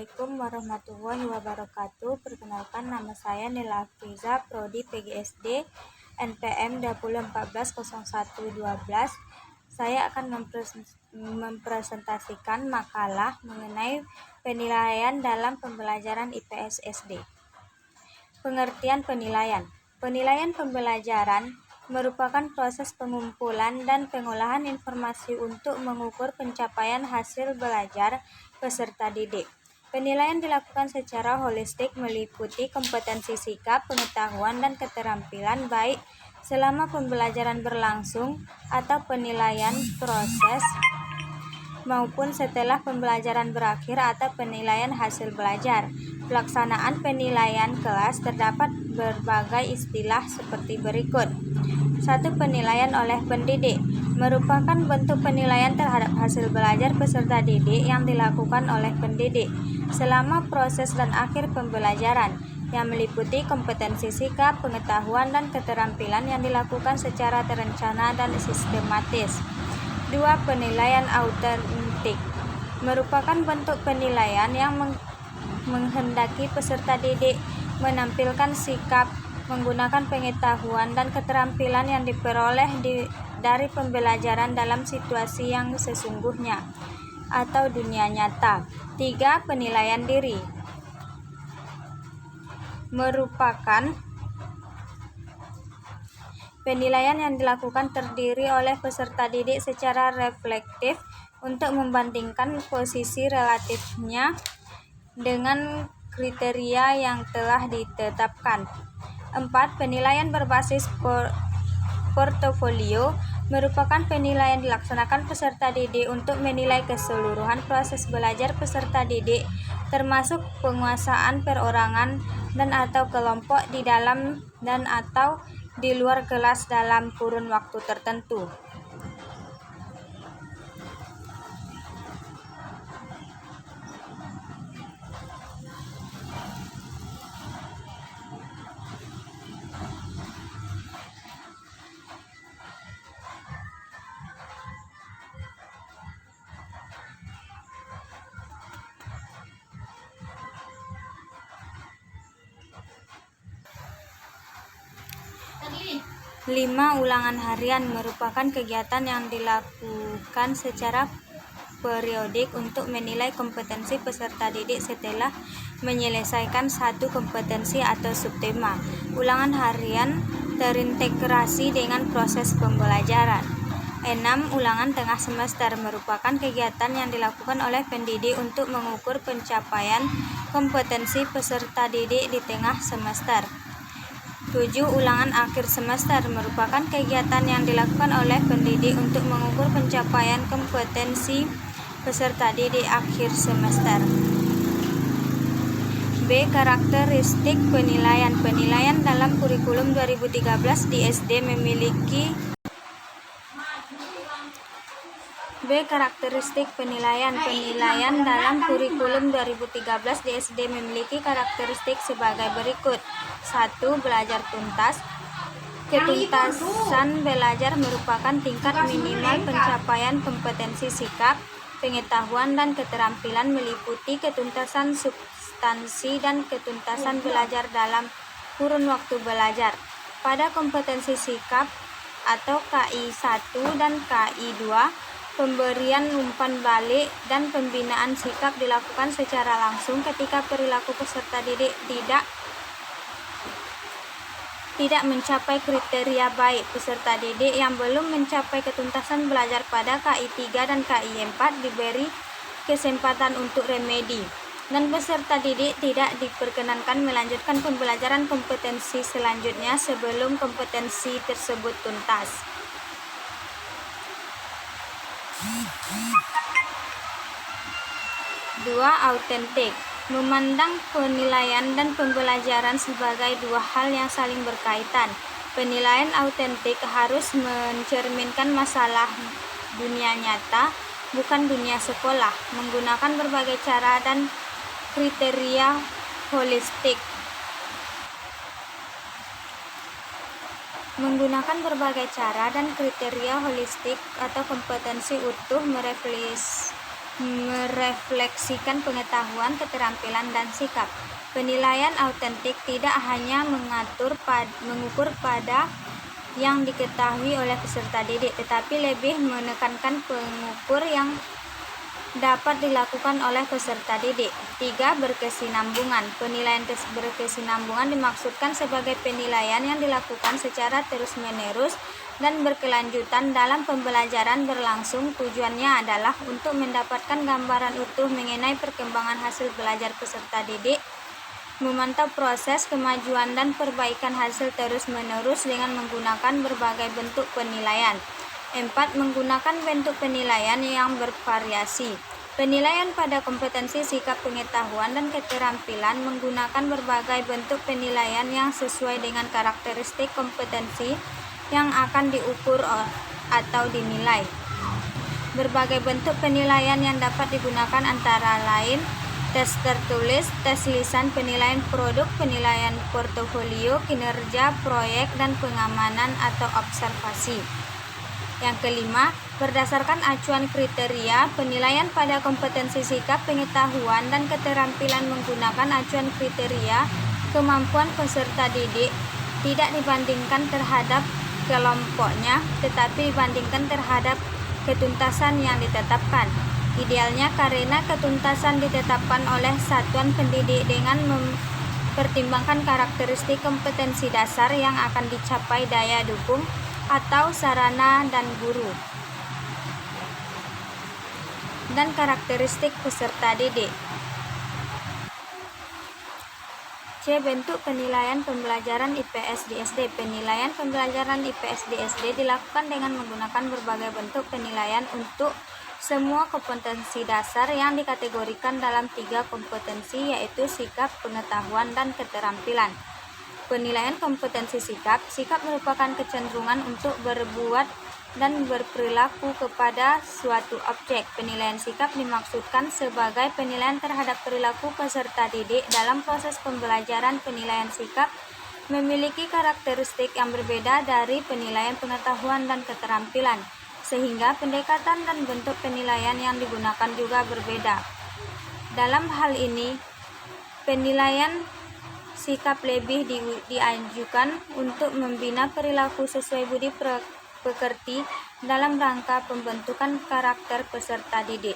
Assalamualaikum warahmatullahi wabarakatuh. Perkenalkan, nama saya Nela Afriza, Prodi PGSD, NPM 2014-0112. Saya akan mempresentasikan makalah mengenai penilaian dalam pembelajaran IPS SD. Pengertian penilaian. Penilaian pembelajaran merupakan proses pengumpulan dan pengolahan informasi untuk mengukur pencapaian hasil belajar peserta didik. Penilaian dilakukan secara holistik, meliputi kompetensi sikap, pengetahuan, dan keterampilan baik selama pembelajaran berlangsung atau penilaian proses maupun setelah pembelajaran berakhir atau penilaian hasil belajar. Pelaksanaan penilaian kelas terdapat berbagai istilah seperti berikut. 1. Penilaian oleh pendidik merupakan bentuk penilaian terhadap hasil belajar peserta didik yang dilakukan oleh pendidik selama proses dan akhir pembelajaran, yang meliputi kompetensi sikap, pengetahuan, dan keterampilan yang dilakukan secara terencana dan sistematis. 2. Penilaian autentik merupakan bentuk penilaian yang menghendaki peserta didik menampilkan sikap, menggunakan pengetahuan dan keterampilan yang diperoleh dari pembelajaran dalam situasi yang sesungguhnya atau dunia nyata. 3. Penilaian diri merupakan penilaian yang dilakukan terdiri oleh peserta didik secara reflektif untuk membandingkan posisi relatifnya dengan kriteria yang telah ditetapkan. 4. Penilaian berbasis portofolio merupakan penilaian dilaksanakan peserta didik untuk menilai keseluruhan proses belajar peserta didik, termasuk penguasaan perorangan dan atau kelompok di dalam dan atau di luar kelas dalam kurun waktu tertentu. Lima, ulangan harian merupakan kegiatan yang dilakukan secara periodik untuk menilai kompetensi peserta didik setelah menyelesaikan satu kompetensi atau subtema. Ulangan harian terintegrasi dengan proses pembelajaran. 6. Ulangan tengah semester merupakan kegiatan yang dilakukan oleh pendidik untuk mengukur pencapaian kompetensi peserta didik di tengah semester. 7. Ulangan akhir semester merupakan kegiatan yang dilakukan oleh pendidik untuk mengukur pencapaian kompetensi peserta didik akhir semester. B. Karakteristik penilaian. Penilaian dalam kurikulum 2013 di SD memiliki Karakteristik penilaian. Penilaian dalam kurikulum 2013 di SD memiliki karakteristik sebagai berikut. 1. Belajar tuntas. Ketuntasan belajar merupakan tingkat minimal pencapaian kompetensi sikap, pengetahuan, dan keterampilan, meliputi ketuntasan substansi dan ketuntasan belajar dalam kurun waktu belajar. Pada kompetensi sikap atau KI 1 dan KI 2, pemberian umpan balik dan pembinaan sikap dilakukan secara langsung ketika perilaku peserta didik tidak mencapai kriteria baik. Peserta didik yang belum mencapai ketuntasan belajar pada KI 3 dan KI 4 diberi kesempatan untuk remedi, dan peserta didik tidak diperkenankan melanjutkan pembelajaran kompetensi selanjutnya sebelum kompetensi tersebut tuntas. 2. Autentik memandang penilaian dan pembelajaran sebagai dua hal yang saling berkaitan. Penilaian autentik harus mencerminkan masalah dunia nyata, bukan dunia sekolah, menggunakan berbagai cara dan kriteria holistik. Menggunakan berbagai cara dan kriteria holistik atau kompetensi utuh merefleksikan pengetahuan, keterampilan, dan sikap. Penilaian autentik tidak hanya mengukur pada yang diketahui oleh peserta didik, tetapi lebih menekankan pengukur yang dapat dilakukan oleh peserta didik. 3. Berkesinambungan. Penilaian berkesinambungan dimaksudkan sebagai penilaian yang dilakukan secara terus-menerus dan berkelanjutan dalam pembelajaran berlangsung. Tujuannya adalah untuk mendapatkan gambaran utuh mengenai perkembangan hasil belajar peserta didik, memantau proses kemajuan dan perbaikan hasil terus-menerus dengan menggunakan berbagai bentuk penilaian. 4. Menggunakan bentuk penilaian yang bervariasi. Penilaian pada kompetensi, sikap, pengetahuan, dan keterampilan menggunakan berbagai bentuk penilaian yang sesuai dengan karakteristik kompetensi yang akan diukur atau dinilai. Berbagai bentuk penilaian yang dapat digunakan antara lain tes tertulis, tes lisan, penilaian produk, penilaian portofolio, kinerja, proyek, dan pengamanan atau observasi. Yang kelima, berdasarkan acuan kriteria, penilaian pada kompetensi, sikap, pengetahuan, dan keterampilan menggunakan acuan kriteria kemampuan peserta didik tidak dibandingkan terhadap kelompoknya, tetapi dibandingkan terhadap ketuntasan yang ditetapkan. Idealnya karena ketuntasan ditetapkan oleh satuan pendidik dengan mempertimbangkan karakteristik kompetensi dasar yang akan dicapai, daya dukung atau sarana dan guru, dan karakteristik peserta didik. C. Bentuk penilaian pembelajaran IPS di SD. Penilaian pembelajaran IPS di SD dilakukan dengan menggunakan berbagai bentuk penilaian untuk semua kompetensi dasar yang dikategorikan dalam 3 kompetensi, yaitu sikap, pengetahuan, dan keterampilan. Penilaian kompetensi sikap. Sikap merupakan kecenderungan untuk berbuat dan berperilaku kepada suatu objek. Penilaian sikap dimaksudkan sebagai penilaian terhadap perilaku peserta didik dalam proses pembelajaran. Penilaian sikap memiliki karakteristik yang berbeda dari penilaian pengetahuan dan keterampilan, sehingga pendekatan dan bentuk penilaian yang digunakan juga berbeda. Dalam hal ini, penilaian sikap lebih diajukan untuk membina perilaku sesuai budi pekerti dalam rangka pembentukan karakter peserta didik.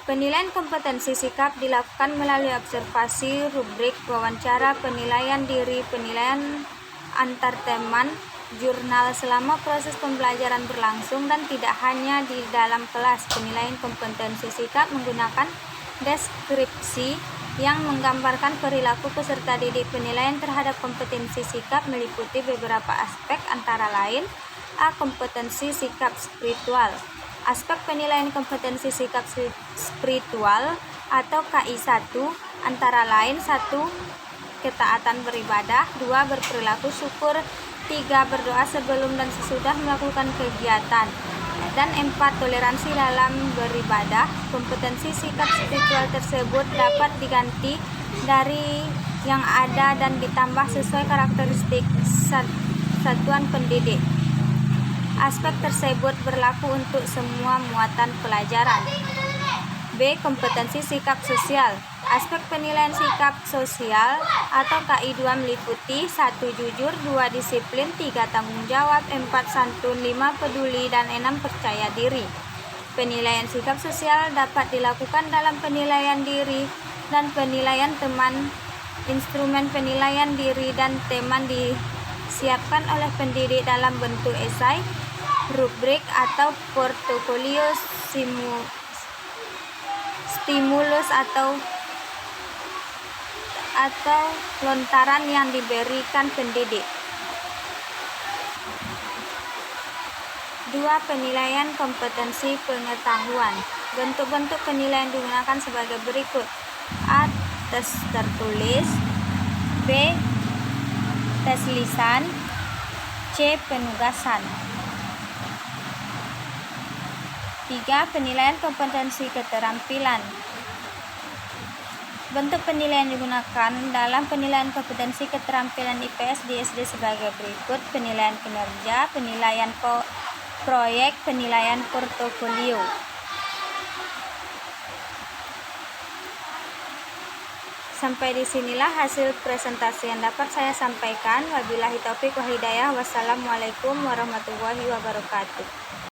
Penilaian kompetensi sikap dilakukan melalui observasi, rubrik, wawancara, penilaian diri, penilaian antar teman, jurnal selama proses pembelajaran berlangsung, dan tidak hanya di dalam kelas. Penilaian kompetensi sikap menggunakan deskripsi yang menggambarkan perilaku peserta didik. Penilaian terhadap kompetensi sikap meliputi beberapa aspek, antara lain: A. Kompetensi sikap spiritual. Aspek penilaian kompetensi sikap spiritual atau KI1 antara lain: 1. Ketaatan beribadah, 2. Berperilaku syukur, 3. Berdoa sebelum dan sesudah melakukan kegiatan, dan 4. Toleransi dalam beribadah. Kompetensi sikap spiritual tersebut dapat diganti dari yang ada dan ditambah sesuai karakteristik satuan pendidik. Aspek tersebut berlaku untuk semua muatan pelajaran. B. Kompetensi sikap sosial. Aspek penilaian sikap sosial atau KI2 meliputi 1. Jujur, 2. Disiplin, 3. Tanggung jawab, 4. Santun, 5. Peduli, dan 6. Percaya diri. Penilaian sikap sosial dapat dilakukan dalam penilaian diri dan penilaian teman. Instrumen penilaian diri dan teman disiapkan oleh pendidik dalam bentuk esai, rubrik, atau portofolio, stimulus atau lontaran yang diberikan pendidik. 2. Penilaian kompetensi pengetahuan. Bentuk-bentuk penilaian digunakan sebagai berikut: A. Tes tertulis, B. Tes lisan, C. Penugasan. 3. Penilaian kompetensi keterampilan. Bentuk penilaian digunakan dalam penilaian kompetensi keterampilan IPS di SD sebagai berikut: penilaian kinerja, penilaian proyek penilaian portofolio. Sampai disinilah hasil presentasi yang dapat saya sampaikan. Wabillahi taufik wal hidayah. Wassalamualaikum warahmatullahi wabarakatuh.